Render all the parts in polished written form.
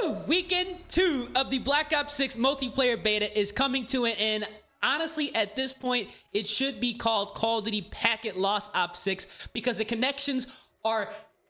Weekend 2 of the Black Ops 6 multiplayer beta is coming to an end. Honestly, at this point, it should be called Call of Duty Packet Loss Ops 6 because the connections are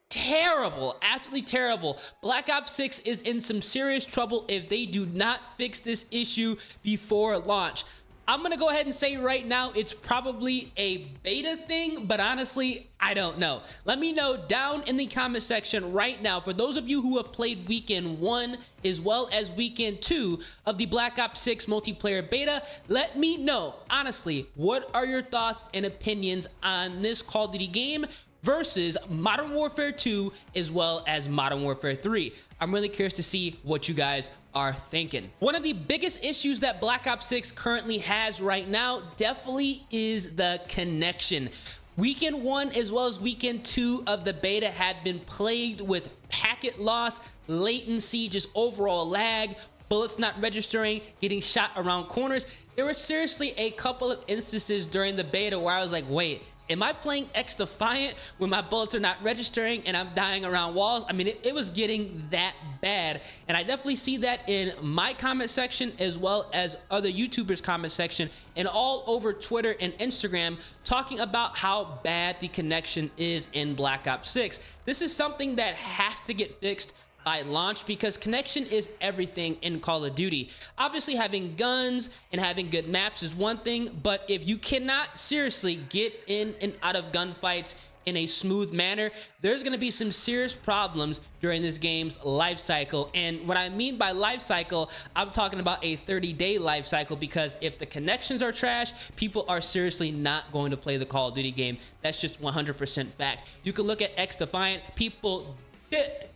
terrible, absolutely terrible. Black Ops 6 is in some serious trouble if they do not fix this issue before launch. I'm gonna go ahead and say right now it's probably a beta thing, but honestly, I don't know. Let me know down in the comment section right now. For those of you who have played Weekend 1 as well as Weekend 2 of the Black Ops 6 multiplayer beta, let me know, honestly, what are your thoughts and opinions on this Call of Duty game versus Modern Warfare 2 as well as Modern Warfare 3. I'm really curious to see what you guys are thinking. One of the biggest issues that Black Ops 6 currently has right now definitely is the connection. Weekend 1 as well as Weekend 2 of the beta had been plagued with packet loss, latency, just overall lag, bullets not registering, getting shot around corners. There were seriously a couple of instances during the beta where I was like, wait, am I playing X-Defiant when my bullets are not registering and I'm dying around walls? I mean, it was getting that bad. And I definitely see that in my comment section as well as other YouTubers' comment section and all over Twitter and Instagram talking about how bad the connection is in Black Ops 6. This is something that has to get fixed by launch because connection is everything in Call of Duty. Obviously, having guns and having good maps is one thing, but if you cannot seriously get in and out of gunfights in a smooth manner, there's going to be some serious problems during this game's life cycle. And what I mean by life cycle, I'm talking about a 30-day life cycle, because if the connections are trash, people are seriously not going to play the Call of Duty game. That's just 100% fact. You can look at X-Defiant. People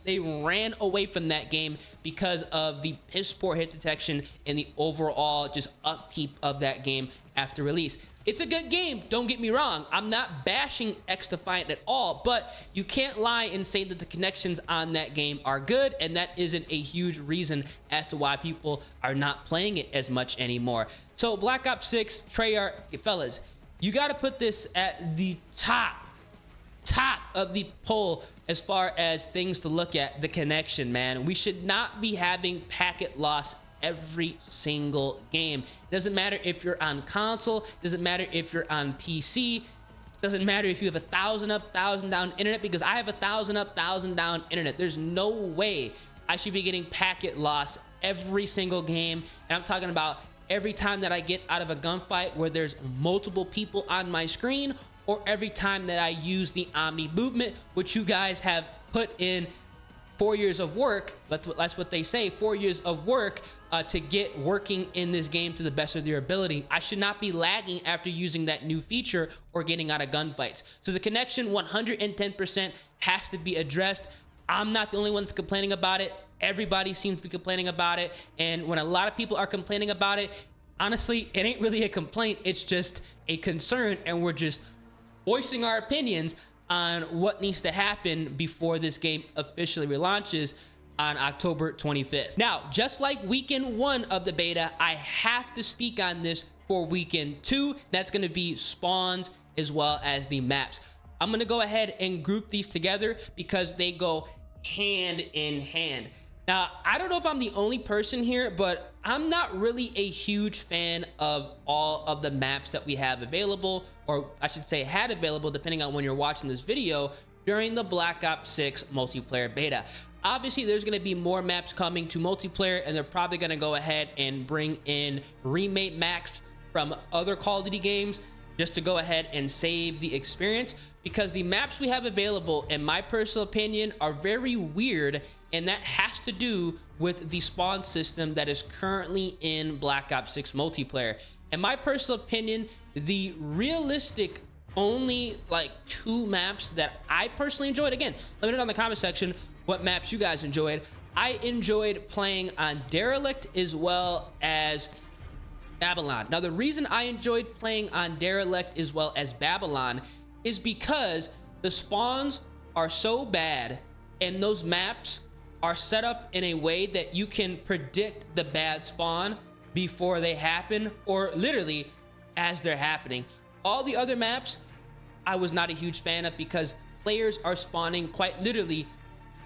they ran away from that game because of the piss poor hit detection and the overall just upkeep of that game after release. It's a good game, don't get me wrong. I'm not bashing X-Defiant at all, but you can't lie and say that the connections on that game are good, and that isn't a huge reason as to why people are not playing it as much anymore. So Black Ops 6, Treyarch, fellas, you got to put this at the top of the poll as far as things to look at. The connection, man. We should not be having packet loss every single game. It doesn't matter if you're on console, doesn't matter if you're on PC, doesn't matter if you have 1,000 up, 1,000 down internet, because I have 1,000 up, 1,000 down internet. There's no way I should be getting packet loss every single game. And I'm talking about every time that I get out of a gunfight where there's multiple people on my screen, or every time that I use the Omni movement, which you guys have put in 4 years of work. That's what they say, 4 years of work to get working in this game to the best of their ability. I should not be lagging after using that new feature or getting out of gunfights. So the connection 110% has to be addressed. I'm not the only one that's complaining about it. Everybody seems to be complaining about it. And when a lot of people are complaining about it, honestly, it ain't really a complaint. It's just a concern, and we're just voicing our opinions on what needs to happen before this game officially relaunches on October 25th. Now, just like Weekend 1 of the beta, I have to speak on this for Weekend 2. That's going to be spawns as well as the maps. I'm going to go ahead and group these together because they go hand in hand. Now, I don't know if I'm the only person here, but I'm not really a huge fan of all of the maps that we have available, or I should say had available, depending on when you're watching this video, during the Black Ops 6 multiplayer beta. Obviously, there's going to be more maps coming to multiplayer, and they're probably going to go ahead and bring in remade maps from other Call of Duty games just to go ahead and save the experience, because the maps we have available, in my personal opinion, are very weird, and that has to do with the spawn system that is currently in Black Ops 6 multiplayer. In my personal opinion, the realistic only like 2 maps that I personally enjoyed, again, let me know in the comment section what maps you guys enjoyed. I enjoyed playing on Derelict as well as Babylon. Now, the reason I enjoyed playing on Derelict as well as Babylon is because the spawns are so bad and those maps are set up in a way that you can predict the bad spawn before they happen, or literally as they're happening. All the other maps I was not a huge fan of because players are spawning quite literally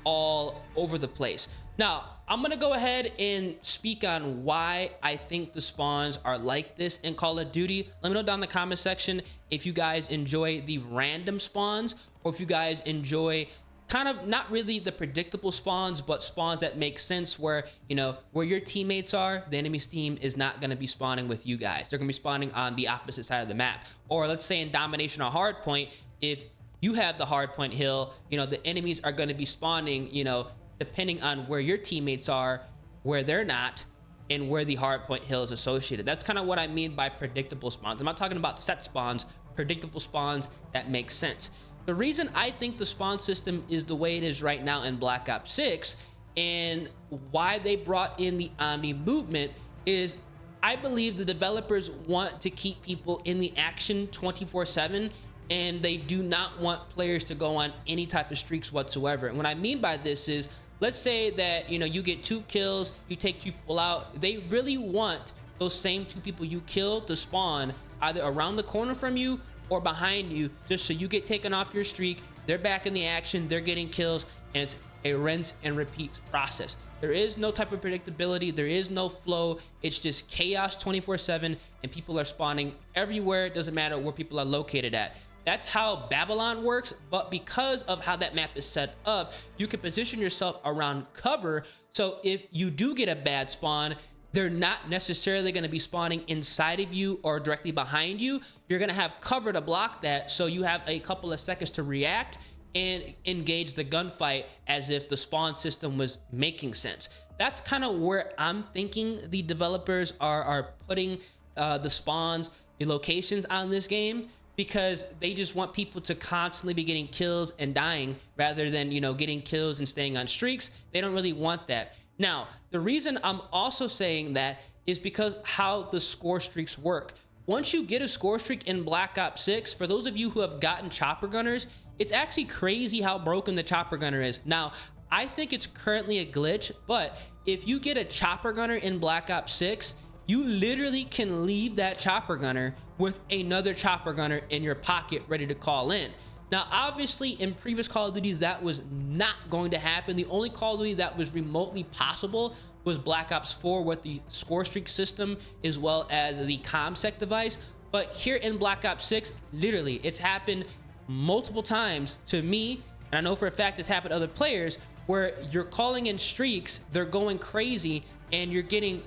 all over the place. Now, I'm gonna go ahead and speak on why I think the spawns are like this in Call of Duty. Let me know down in the comment section if you guys enjoy the random spawns, or if you guys enjoy kind of not really the predictable spawns, but spawns that make sense, where, you know, where your teammates are, the enemy's team is not going to be spawning with you guys. They're going to be spawning on the opposite side of the map. Or let's say in domination or hardpoint, if you have the hardpoint hill, you know, the enemies are going to be spawning, you know, depending on where your teammates are, where they're not, and where the hardpoint hill is associated. That's kind of what I mean by predictable spawns. I'm not talking about set spawns, predictable spawns that make sense. The reason I think the spawn system is the way it is right now in Black Ops 6, and why they brought in the Omni movement, is I believe the developers want to keep people in the action 24/7, and they do not want players to go on any type of streaks whatsoever. And what I mean by this is, let's say that, you know, you get 2 kills, you take 2 people out. They really want those same 2 people you killed to spawn either around the corner from you or behind you, just so you get taken off your streak. They're back in the action, they're getting kills, and it's a rinse and repeat process. There is no type of predictability, there is no flow. It's just chaos 24/7, and people are spawning everywhere. It doesn't matter where people are located at. That's how Babylon works, but because of how that map is set up, you can position yourself around cover, so if you do get a bad spawn, they're not necessarily going to be spawning inside of you or directly behind you. You're going to have cover to block that, so you have a couple of seconds to react and engage the gunfight as if the spawn system was making sense. That's kind of where I'm thinking the developers are putting the spawns, the locations on this game, because they just want people to constantly be getting kills and dying rather than, you know, getting kills and staying on streaks. They don't really want that. Now, the reason I'm also saying that is because how the score streaks work. Once you get a score streak in Black Ops 6, for those of you who have gotten chopper gunners, it's actually crazy how broken the chopper gunner is. Now, I think it's currently a glitch, but if you get a chopper gunner in Black Ops 6, you literally can leave that chopper gunner with another chopper gunner in your pocket ready to call in. Now, obviously, in previous Call of Duties, that was not going to happen. The only Call of Duty that was remotely possible was Black Ops 4 with the score streak system, as well as the ComSec device. But here in Black Ops 6, literally, it's happened multiple times to me, and I know for a fact it's happened to other players, where you're calling in streaks, they're going crazy, and you're getting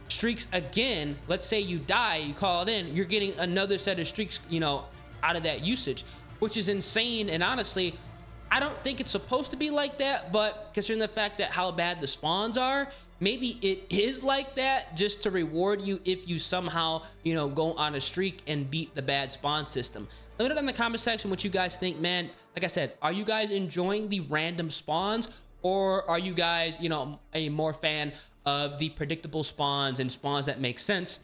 streaks again. Let's say you die, you call it in, you're getting another set of streaks, you know, out of that usage, which is insane. And honestly, I don't think it's supposed to be like that, but considering the fact that how bad the spawns are, maybe it is like that just to reward you if you somehow, you know, go on a streak and beat the bad spawn system. Let me know in the comment section what you guys think, man. Like I said, are you guys enjoying the random spawns, or are you guys, you know, a more fan of the predictable spawns and spawns that make sense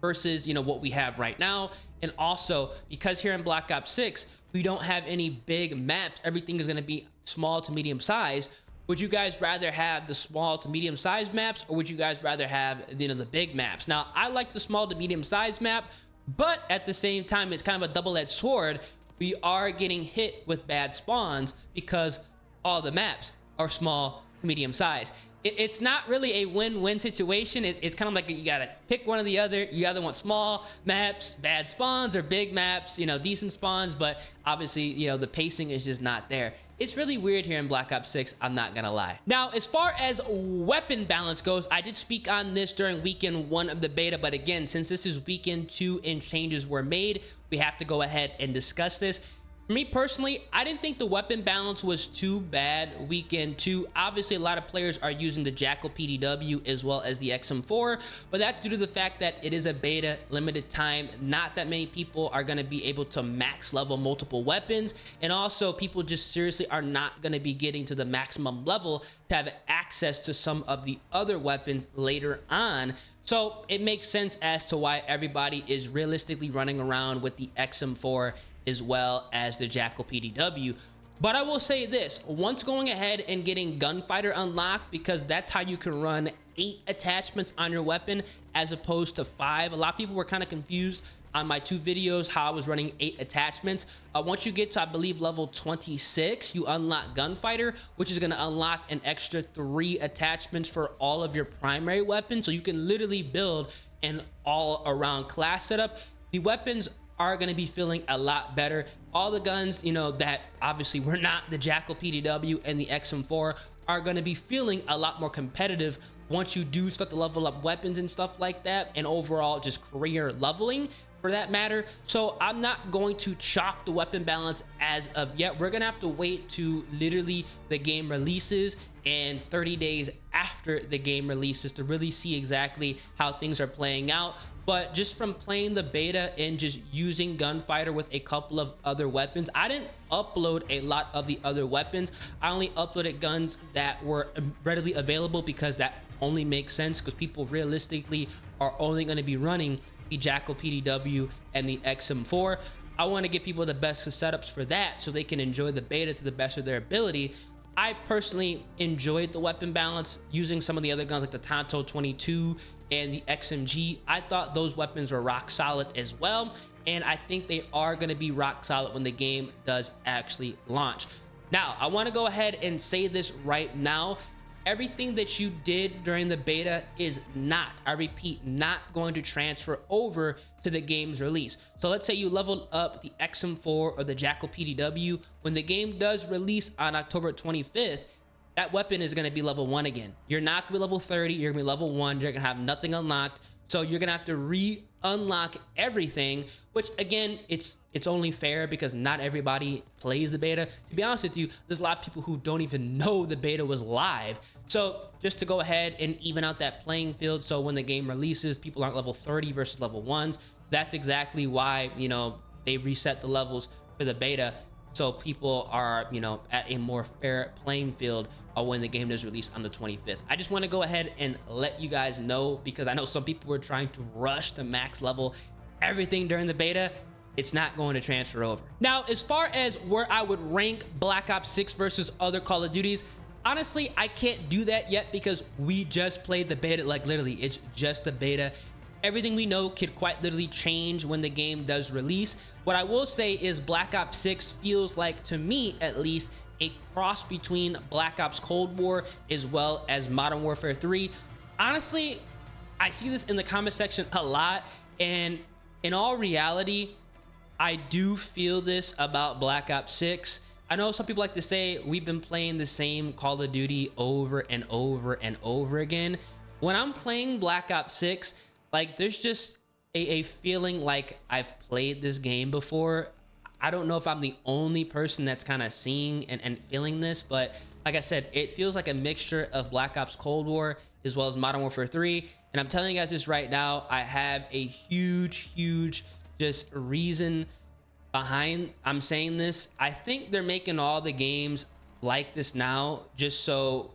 versus, you know, what we have right now? And also, because here in Black Ops 6, we don't have any big maps, everything is going to be small to medium size. Would you guys rather have the small to medium size maps, or would you guys rather have, you know, the big maps? Now, I like the small to medium size map, but at the same time, it's kind of a double-edged sword. We are getting hit with bad spawns because all the maps are small to medium size. It's not really a win-win situation. It's kind of like you gotta pick one or the other. You either want small maps, bad spawns, or big maps, you know, decent spawns, but obviously, you know, the pacing is just not there. It's really weird here in Black Ops 6, I'm not gonna lie. Now, as far as weapon balance goes, I did speak on this during weekend 1 of the beta, but again, since this is weekend 2 and changes were made, we have to go ahead and discuss this. For me personally, I didn't think the weapon balance was too bad weekend 2. Obviously, a lot of players are using the Jackal PDW as well as the XM4, but that's due to the fact that it is a beta, limited time. Not that many people are going to be able to max level multiple weapons, and also people just seriously are not going to be getting to the maximum level to have access to some of the other weapons later on. So it makes sense as to why everybody is realistically running around with the XM4 as well as the Jackal PDW. But I will say this, once going ahead and getting Gunfighter unlocked, because that's how you can run 8 attachments on your weapon as opposed to 5. A lot of people were kind of confused on my 2 videos how I was running 8 attachments. Once you get to, I believe, level 26, you unlock Gunfighter, which is going to unlock an extra 3 attachments for all of your primary weapons. So you can literally build an all-around class setup. The weapons are going to be feeling a lot better. All the guns, you know, that obviously were not the Jackal PDW and the XM4 are going to be feeling a lot more competitive once you do start to level up weapons and stuff like that, and overall just career leveling for that matter. So I'm not going to chalk the weapon balance as of yet. We're gonna have to wait to literally the game releases and 30 days after the game releases to really see exactly how things are playing out. But just from playing the beta and just using Gunfighter with a couple of other weapons, I didn't upload a lot of the other weapons. I only uploaded guns that were readily available because that only makes sense, because people realistically are only going to be running the Jackal PDW and the XM4. I want to give people the best setups for that so they can enjoy the beta to the best of their ability. I personally enjoyed the weapon balance using some of the other guns like the Tonto 22 and the XMG. I thought those weapons were rock solid as well, and I think they are going to be rock solid when the game does actually launch. Now, I want to go ahead and say this right now. Everything that you did during the beta is not, I repeat, not going to transfer over to the game's release. So let's say you leveled up the XM4 or the Jackal PDW. When the game does release on October 25th, that weapon is going to be level 1 again. You're not going to be level 30. You're going to be level 1. You're going to have nothing unlocked. So you're going to have to re-unlock everything, which again, it's only fair because not everybody plays the beta. To be honest with you, there's a lot of people who don't even know the beta was live. So just to go ahead and even out that playing field, so when the game releases, people aren't level 30 versus level 1s. That's exactly why, you know, they reset the levels for the beta, so people are, you know, at a more fair playing field when the game does release on the 25th. I just want to go ahead and let you guys know, because I know some people were trying to rush to max level everything during the beta. It's not going to transfer over. Now, as far as where I would rank Black Ops 6 versus other Call of Duties, honestly, I can't do that yet because we just played the beta. Like literally, it's just the beta. Everything we know could quite literally change when the game does release. What I will say is Black Ops 6 feels like, to me at least, a cross between Black Ops Cold War as well as Modern Warfare 3. Honestly, I see this in the comment section a lot, and in all reality, I do feel this about Black Ops 6. I know some people like to say we've been playing the same Call of Duty over and over and over again. When I'm playing Black Ops 6, like there's just a feeling like I've played this game before. I don't know if I'm the only person that's kind of seeing and feeling this, but like I said, it feels like a mixture of Black Ops Cold War as well as Modern Warfare 3. And I'm telling you guys this right now, I have a huge just reason behind I'm saying this. I think they're making all the games like this now just so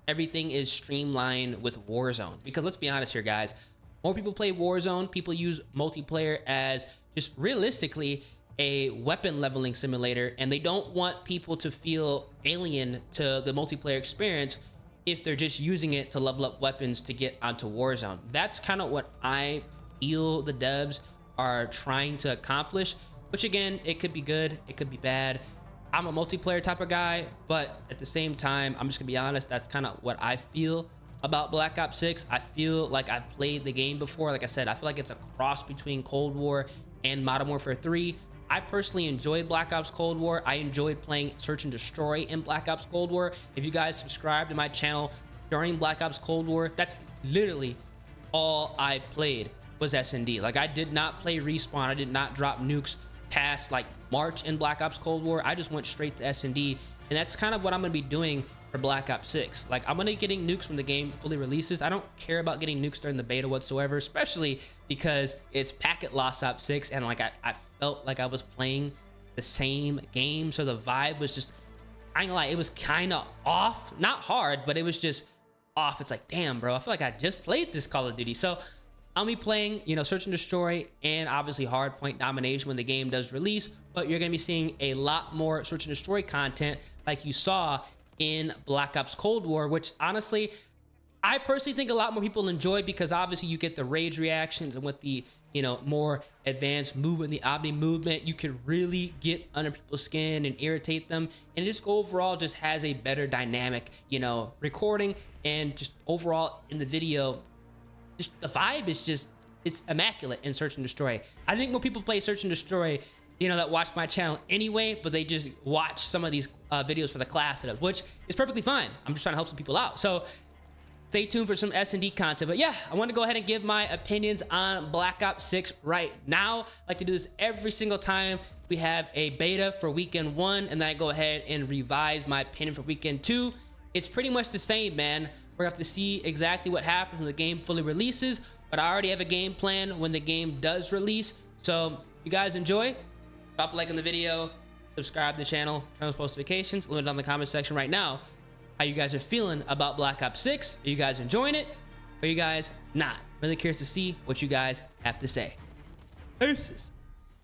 everything is streamlined with Warzone. Because let's be honest here, guys, more people play Warzone. People use multiplayer as just realistically a weapon leveling simulator, and they don't want people to feel alien to the multiplayer experience if they're just using it to level up weapons to get onto Warzone. That's kind of what I feel the devs are trying to accomplish, which again, it could be good, it could be bad. I'm a multiplayer type of guy, but at the same time, I'm just gonna be honest, that's kind of what I feel about Black Ops 6. I feel like I've played the game before. Like I said, I feel like it's a cross between Cold War and Modern Warfare 3. I personally enjoyed Black Ops Cold War. I enjoyed playing Search and Destroy in Black Ops Cold War. If you guys subscribe to my channel during Black Ops Cold War, that's literally all I played was S&D. Like I did not play Respawn. I did not drop nukes past like March in Black Ops Cold War. I just went straight to S&D, and that's kind of what I'm gonna be doing for Black Ops 6. Like I'm gonna be getting nukes when the game fully releases. I don't care about getting nukes during the beta whatsoever, especially because it's packet loss Ops 6, and like I felt like I was playing the same game, so the vibe was just, I ain't gonna lie, it was kind of off. Not hard, but it was just off. It's like, damn bro, I feel like I just played this Call of Duty. So I'll be playing, you know, Search and Destroy and obviously Hardpoint Domination when the game does release, but you're gonna be seeing a lot more Search and Destroy content like you saw in Black Ops Cold War, which honestly, I personally think a lot more people enjoy, because obviously you get the rage reactions, and with the more advanced movement, the omni movement. You can really get under people's skin and irritate them, and just overall just has a better dynamic, recording, and just overall in the video, just the vibe is just, it's immaculate in Search and Destroy. I think when people play Search and Destroy, that watch my channel anyway, but they just watch some of these videos for the class setups, which is perfectly fine. I'm just trying to help some people out. So stay tuned for some S&D content. But yeah, I want to go ahead and give my opinions on Black Ops 6 right now. I like to do this every single time we have a beta for weekend 1, and then I go ahead and revise my opinion for weekend 2. It's pretty much the same, man. We're gonna have to see exactly what happens when the game fully releases, but I already have a game plan when the game does release. So if you guys enjoy, drop a like on the video, subscribe to the channel, turn on post notifications. Let me know in the comment section right now how you guys are feeling about Black Ops 6. Are you guys enjoying it? Or are you guys not? Really curious to see what you guys have to say. Peace.